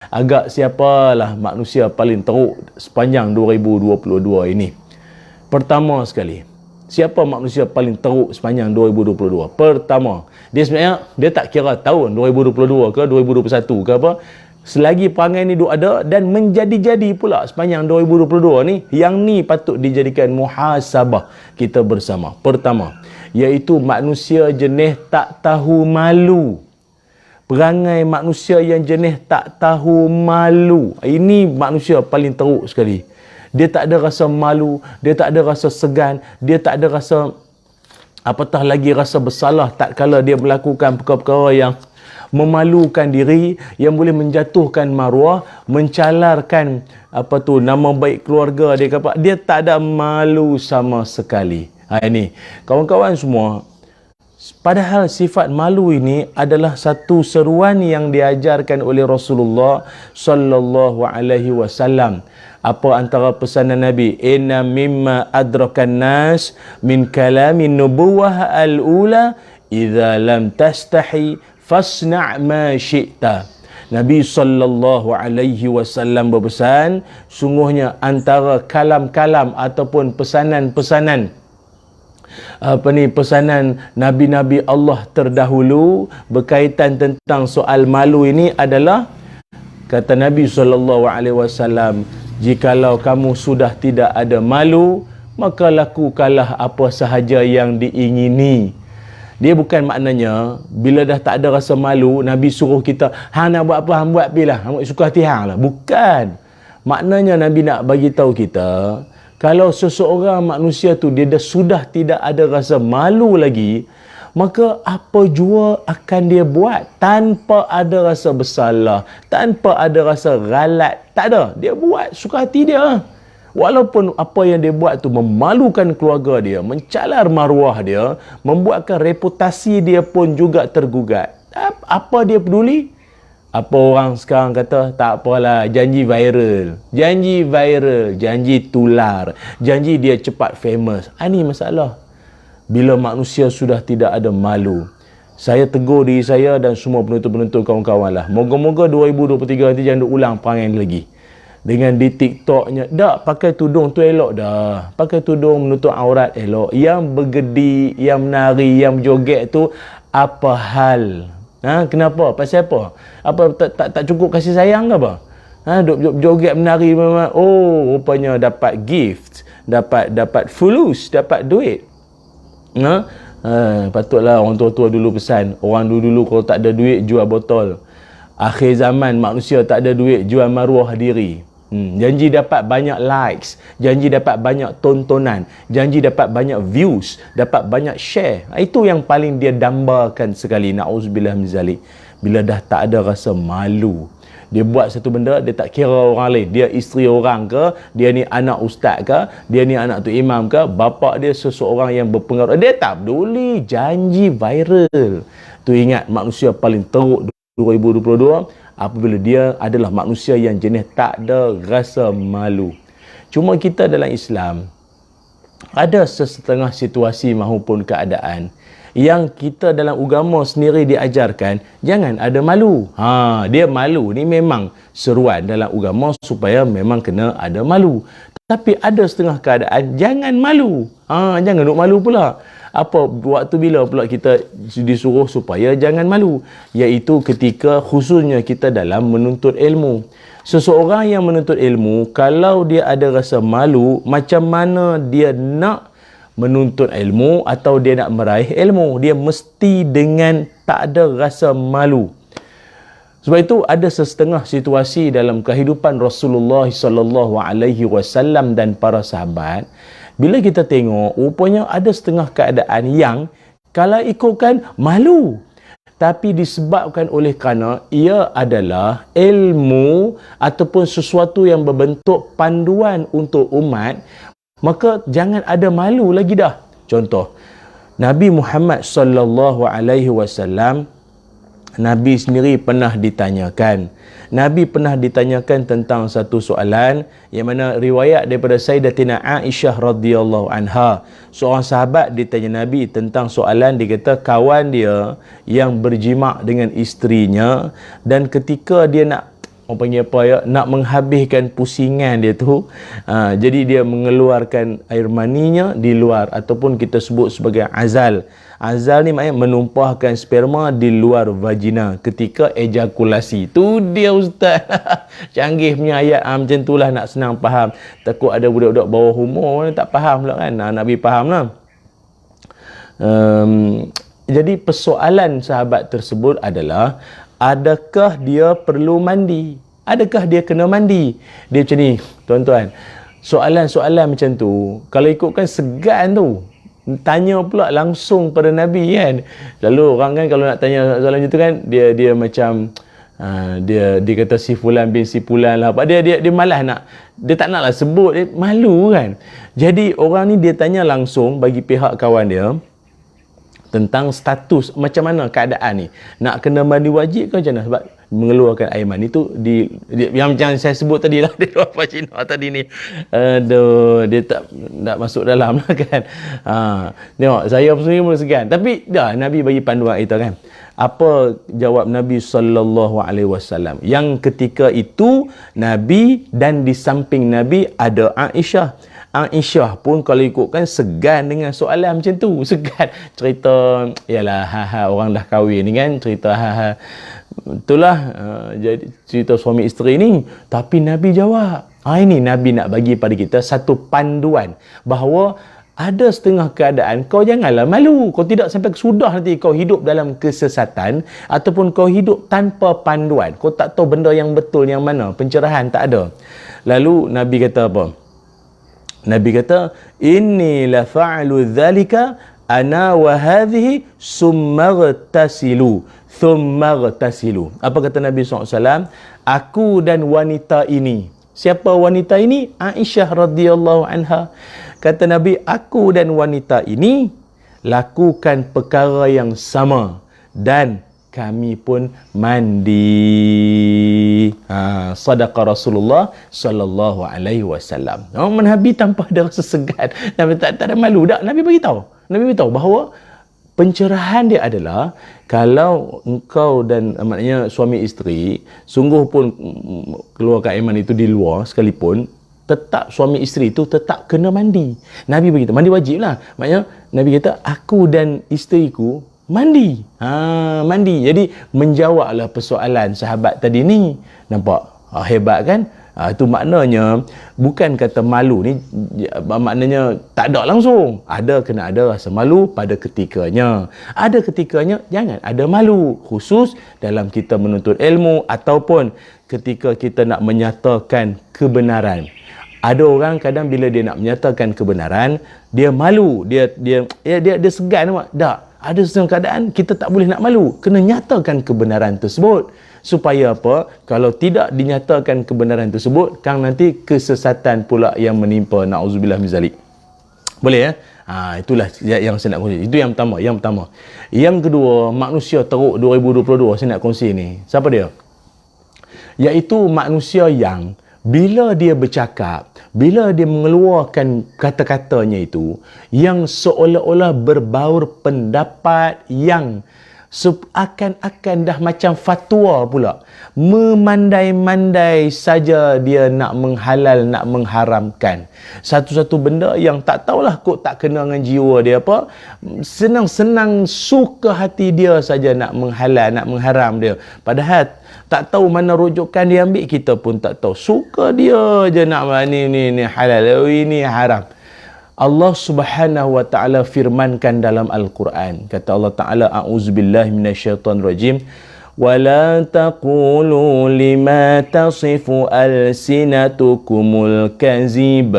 agak siapalah manusia paling teruk sepanjang 2022 ini. Pertama sekali, siapa manusia paling teruk sepanjang 2022? Pertama, dia sebenarnya dia tak kira tahun 2022 ke 2021 ke apa. Selagi perangai ni duk ada dan menjadi-jadi pula sepanjang 2022 ni, yang ni patut dijadikan muhasabah kita bersama. Pertama, iaitu manusia jenis tak tahu malu. Perangai manusia yang jenis tak tahu malu. Ini manusia paling teruk sekali. Dia tak ada rasa malu, dia tak ada rasa segan, dia tak ada rasa apatah lagi rasa bersalah tak kala dia melakukan perkara-perkara yang memalukan diri, yang boleh menjatuhkan maruah, mencalarkan nama baik keluarga dia. Dia tak ada malu sama sekali. Ini kawan-kawan semua, padahal sifat malu ini adalah satu seruan yang diajarkan oleh Rasulullah sallallahu alaihi wasallam. Apa antara pesanan Nabi? Inna mimma adrakan nas min kalamin nubuwah al-ula idza lam tastahi fasna' ma syi'ta. Nabi sallallahu alaihi wasallam berpesan, sungguhnya antara kalam-kalam ataupun pesanan-pesanan pesanan nabi-nabi Allah terdahulu berkaitan tentang soal malu ini adalah, kata Nabi sallallahu alaihi wasallam, jikalau kamu sudah tidak ada malu, maka lakukanlah apa sahaja yang diingini. Dia bukan maknanya bila dah tak ada rasa malu, Nabi suruh kita, hang nak buat apa, hang buat pilah, hang suka hati hang lah. Bukan. Maknanya Nabi nak bagi tahu kita, kalau seseorang manusia tu dia dah sudah tidak ada rasa malu lagi, maka apa jua akan dia buat tanpa ada rasa bersalah, tanpa ada rasa ghalat. Tak ada. Dia buat suka hati dia. Walaupun apa yang dia buat tu memalukan keluarga dia, mencalar maruah dia, membuatkan reputasi dia pun juga tergugat. Apa dia peduli? Apa orang sekarang kata, tak apalah, janji viral. Janji viral, janji tular, janji dia cepat famous. Ini masalah. Bila manusia sudah tidak ada malu. Saya tegur diri saya dan semua penonton-penonton kawan-kawan lah. Moga-moga 2023 nanti jangan ulang perangai ni lagi. Dengan di TikToknya, dah pakai tudung tu elok dah. Pakai tudung menutup aurat elok. Yang bergedi, yang menari, yang berjoget tu, apa hal? Kenapa? Pasal apa? Apa tak cukup kasih sayang ke apa? Duk joget menari memang. Oh, rupanya dapat gift, dapat fulus, dapat duit. Patutlah orang tua-tua dulu pesan, orang dulu kalau tak ada duit jual botol. Akhir zaman manusia tak ada duit jual maruah diri. Janji dapat banyak likes, janji dapat banyak tontonan, janji dapat banyak views, dapat banyak share. Itu yang paling dia dambakan sekali. Na'udzubillah min zalik. Bila dah tak ada rasa malu, dia buat satu benda, dia tak kira orang lain. Dia isteri orang ke, dia ni anak ustaz ke, dia ni anak tu imam ke, bapak dia seseorang yang berpengaruh, dia tak peduli. Janji viral. Tu ingat, manusia paling teruk 2022 apabila dia adalah manusia yang jenis tak ada rasa malu. Cuma kita dalam Islam ada sesetengah situasi maupun keadaan yang kita dalam agama sendiri diajarkan jangan ada malu. Dia malu ni memang seruan dalam agama supaya memang kena ada malu. Tapi ada setengah keadaan jangan malu. Jangan duk malu pula. Apa waktu bila pula kita disuruh supaya jangan malu? Iaitu ketika khususnya kita dalam menuntut ilmu. Seseorang yang menuntut ilmu, kalau dia ada rasa malu, macam mana dia nak menuntut ilmu atau dia nak meraih ilmu? Dia mesti dengan tak ada rasa malu. Sebab itu ada setengah situasi dalam kehidupan Rasulullah sallallahu alaihi wasallam dan para sahabat. Bila kita tengok, rupanya ada setengah keadaan yang kalau ikutkan malu. Tapi disebabkan oleh kerana ia adalah ilmu ataupun sesuatu yang berbentuk panduan untuk umat, maka jangan ada malu lagi dah. Contoh, Nabi Muhammad sallallahu alaihi wasallam, Nabi sendiri pernah ditanyakan. Nabi pernah ditanyakan tentang satu soalan yang mana riwayat daripada Sayyidatina Aisyah radhiyallahu anha. Seorang sahabat ditanya Nabi tentang soalan, dia kata kawan dia yang berjima' dengan isterinya, dan ketika dia nak orang panggil apa ya, nak menghabiskan pusingan dia tu, jadi dia mengeluarkan air maninya di luar, ataupun kita sebut sebagai azal. Azal ni maknanya menumpahkan sperma di luar vagina ketika ejakulasi. Tu dia ustaz. Canggih punya ayat macam tu lah, nak senang faham. Takut ada budak-budak bawah umur tak faham pula kan. Nabi faham lah. Jadi persoalan sahabat tersebut adalah, adakah dia perlu mandi? Adakah dia kena mandi? Dia macam ni, tuan-tuan. Soalan-soalan macam tu, kalau ikutkan segan tu, tanya pula langsung pada Nabi kan. Lalu orang kan kalau nak tanya soalan macam tu kan, dia macam dia kata si fulan bin si fulan lah. Dia malas nak, dia tak naklah sebut, dia malu kan. Jadi orang ni dia tanya langsung bagi pihak kawan dia tentang status macam mana keadaan ni, nak kena mandi wajib ke macam mana, sebab mengeluarkan air mani tu yang macam saya sebut tadi lah, dia luar vagina tadi ni, aduh, dia tak masuk dalam lah kan. Tengok, saya sendiri mula segan, tapi dah Nabi bagi panduan kita kan. Apa jawab Nabi SAW? Yang ketika itu Nabi dan di samping Nabi ada Aisyah. Aisyah pun kalau ikutkan segan dengan soalan macam tu, segan. Cerita yalah, orang dah kahwin ni kan, cerita itulah, jadi cerita suami isteri ni, tapi Nabi jawab. Ini Nabi nak bagi pada kita satu panduan bahawa ada setengah keadaan kau janganlah malu. Kau tidak sampai sudah nanti kau hidup dalam kesesatan, ataupun kau hidup tanpa panduan. Kau tak tahu benda yang betul yang mana, pencerahan tak ada. Lalu Nabi kata apa? Nabi kata, inni la fa'alu dhalika ana wa hadhihi summartasilu. Apa kata Nabi SAW? Aku dan wanita ini. Siapa wanita ini? Aisyah radhiyallahu anha. Kata Nabi, aku dan wanita ini lakukan perkara yang sama dan kami pun mandi. Sadaqa Rasulullah sallallahu alaihi wasallam. Nabi tanpa ada rasa segan, Nabi tak ada malu dak. Nabi beritahu bahawa pencerahan dia adalah, kalau engkau dan maknanya suami isteri sungguh pun keluarkan air mani itu di luar sekalipun, tetap suami isteri itu tetap kena mandi. Nabi beritahu, mandi wajib lah. Maknanya Nabi kata, aku dan isteriku mandi. Mandi. Jadi menjawablah persoalan sahabat tadi ni. Nampak? Hebat kan? Itu maknanya bukan kata malu ni, maknanya tak ada langsung. Kena ada rasa malu pada ketikanya. Ada ketikanya jangan ada malu, khusus dalam kita menuntut ilmu ataupun ketika kita nak menyatakan kebenaran. Ada orang kadang bila dia nak menyatakan kebenaran, dia malu, dia segan. Tak. Ada setengah keadaan kita tak boleh nak malu, kena nyatakan kebenaran tersebut. Supaya apa? Kalau tidak dinyatakan kebenaran tersebut, kan nanti kesesatan pula yang menimpa. Na'udzubillah min zalik. Boleh ya? Itulah yang saya nak kongsi. Itu yang pertama. Yang kedua, manusia teruk 2022 saya nak kongsi ni. Siapa dia? Iaitu manusia yang bila dia bercakap, bila dia mengeluarkan kata-katanya itu, yang seolah-olah berbaur pendapat yang seakan-akan dah macam fatwa pula. Memandai-mandai saja dia nak menghalal, nak mengharamkan satu-satu benda yang tak tahulah kok tak kena dengan jiwa dia apa. Senang-senang suka hati dia saja nak menghalal, nak mengharam dia. Padahal tak tahu mana rujukan dia ambil, kita pun tak tahu. Suka dia je nak ni halal, ini haram. Allah Subhanahu wa taala firmankan dalam Al-Quran. Kata Allah Taala, a'udzubillahi minasyaitonirrajim. Wala taqulu lima tasifu alsinatukumul kazib.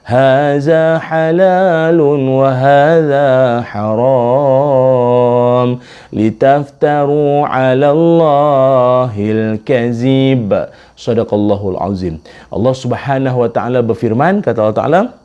Haza halalun wa hadha haram. Litaftaru 'ala Allahil kazib. Shadaqallahul azim. Allah Subhanahu wa taala berfirman, kata Allah Taala,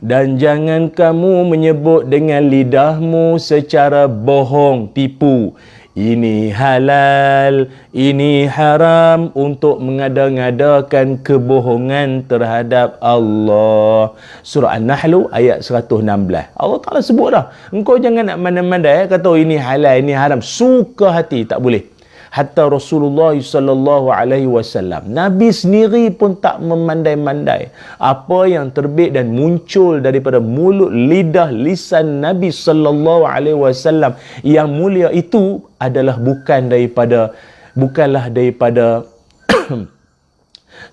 dan jangan kamu menyebut dengan lidahmu secara bohong, tipu. Ini halal, ini haram, untuk mengada-ngadakan kebohongan terhadap Allah. Surah An-Nahl ayat 116. Allah Ta'ala sebut dah. Engkau jangan nak mandai-mandai kata ini halal, ini haram. Suka hati, tak boleh. Hatta Rasulullah sallallahu alaihi wasallam, Nabi sendiri pun tak memandai-mandai apa yang terbit dan muncul daripada mulut, lidah, lisan Nabi sallallahu alaihi wasallam yang mulia itu adalah bukanlah daripada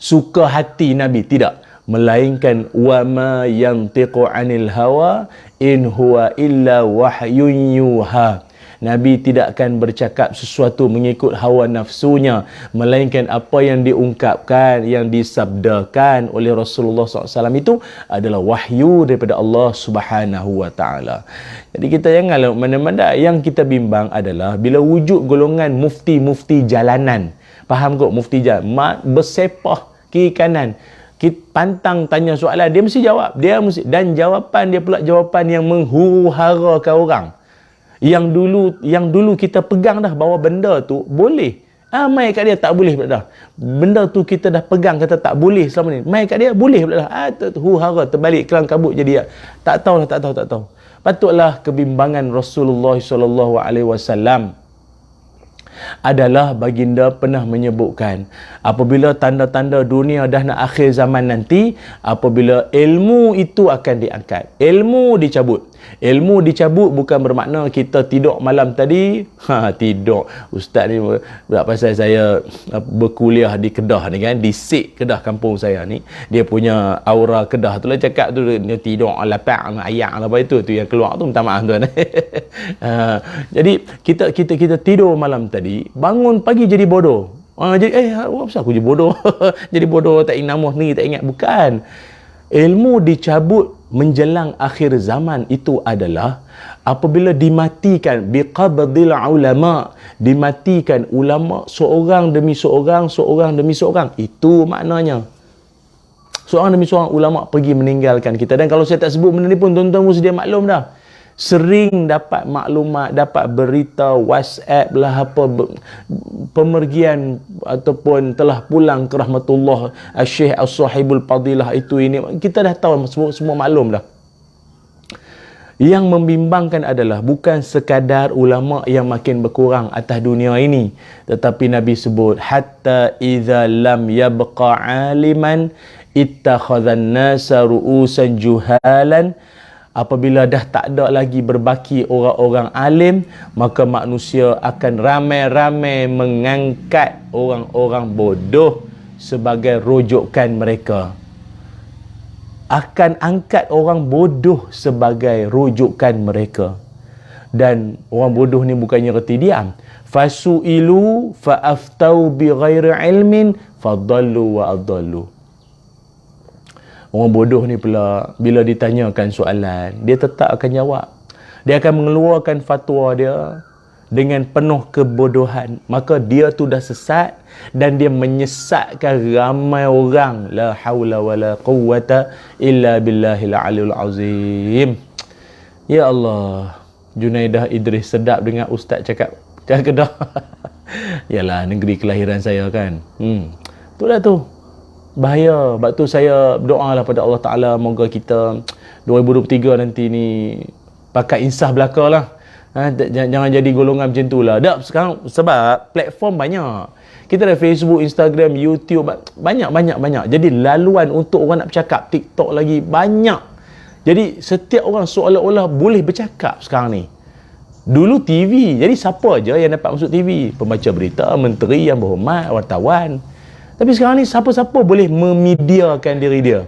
suka hati Nabi, tidak, melainkan wa ma yantiqu anil hawa in huwa illa wahyun yuha. Nabi tidak akan bercakap sesuatu mengikut hawa nafsunya, melainkan apa yang diungkapkan, yang disabdakan oleh Rasulullah SAW itu adalah wahyu daripada Allah Subhanahu Wa Taala. Jadi kita janganlah mana-mana. Yang kita bimbang adalah bila wujud golongan mufti-mufti jalanan. Faham kok mufti jalanan? Bersepah kiri kanan. Kita pantang tanya soalan, dia mesti jawab. Dan jawapan dia pula jawapan yang menghuru-harakan orang. Yang dulu kita pegang dah bahawa benda tu boleh. Mai kat dia tak boleh pula dah. Benda tu kita dah pegang kata tak boleh selama ni. Mai kat dia boleh pula dah. Huru-hara terbalik kelang kabut jadi tak tahu. Patutlah kebimbangan Rasulullah sallallahu alaihi wasallam adalah baginda pernah menyebutkan apabila tanda-tanda dunia dah nak akhir zaman nanti, apabila ilmu itu akan diangkat, ilmu dicabut bukan bermakna kita tidur malam tadi tidur. Ustaz ni buat pasal saya berkuliah di Kedah ni kan, di Sik Kedah kampung saya ni, dia punya aura Kedah tu lah cakap tu, dia tidur lapak ayam apa itu yang keluar tu, minta maaf tuan. Jadi kita tidur malam tadi, bangun pagi jadi bodoh. Jadi apa pasal aku jadi bodoh? Jadi bodoh, tak ingat nama ni, tak ingat. Bukan. Ilmu dicabut menjelang akhir zaman itu adalah apabila dimatikan biqabdil ulama, dimatikan ulama seorang demi seorang. Itu maknanya. Seorang demi seorang ulama pergi meninggalkan kita. Dan kalau saya tak sebut benda ni pun tuan-tuan mesti dia maklum dah. Sering dapat maklumat, dapat berita WhatsApp lah pemergian ataupun telah pulang ke rahmatullah Syekh As-Sahibul Fadilah itu ini. Kita dah tahu, semua maklum dah. Yang membimbangkan adalah bukan sekadar ulama yang makin berkurang atas dunia ini, tetapi Nabi sebut hatta idza lam yabqa aliman ittakhadhan nasa ru'usan juhalan. Apabila dah tak ada lagi berbaki orang-orang alim, maka manusia akan ramai-ramai mengangkat orang-orang bodoh sebagai rujukan mereka. Akan angkat orang bodoh sebagai rujukan mereka. Dan orang bodoh ni bukannya reti diam. Fasu'ilu fa'aftau bi ghairi ilmin fadallu wa adallu. Orang bodoh ni pula bila ditanyakan soalan, dia tetap akan jawab. Dia akan mengeluarkan fatwa dia dengan penuh kebodohan. Maka dia tu dah sesat dan dia menyesatkan ramai orang. La haula wala quwwata illa billahil aliyul azim. Ya Allah, Junaidah Idris sedap dengar ustaz cakap Kedah. Yalah, negeri kelahiran saya kan. Itulah tu. Bahaya. Sebab tu saya berdoa lah pada Allah Ta'ala, moga kita 2023 nanti ni pakai insaf belaka lah. Jangan jadi golongan macam tu lah. Dah sekarang sebab platform banyak. Kita ada Facebook, Instagram, YouTube, banyak. Jadi laluan untuk orang nak bercakap. TikTok lagi banyak. Jadi setiap orang seolah-olah boleh bercakap sekarang ni. Dulu TV. Jadi siapa aja yang dapat masuk TV? Pembaca berita, menteri yang berhormat, wartawan. Tapi sekarang ni siapa-siapa boleh memediakan diri dia.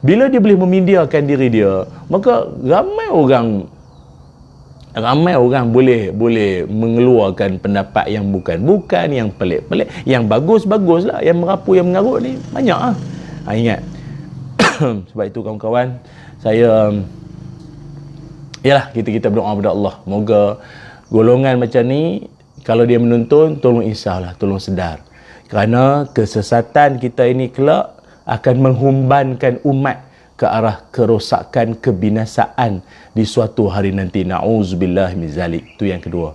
Bila dia boleh memediakan diri dia, maka ramai orang boleh mengeluarkan pendapat yang bukan, yang pelik-pelik, yang bagus-bagus lah, yang merapu, yang mengarut ni banyak lah. Ingat. Sebab itu kawan-kawan, saya yalah, kita berdoa kepada Allah, moga golongan macam ni kalau dia menonton, tolong insaf lah, tolong sedar. Kerana kesesatan kita ini kelak akan menghumbankan umat ke arah kerosakan, kebinasaan di suatu hari nanti. Na'udzubillah min zalik. Itu yang kedua.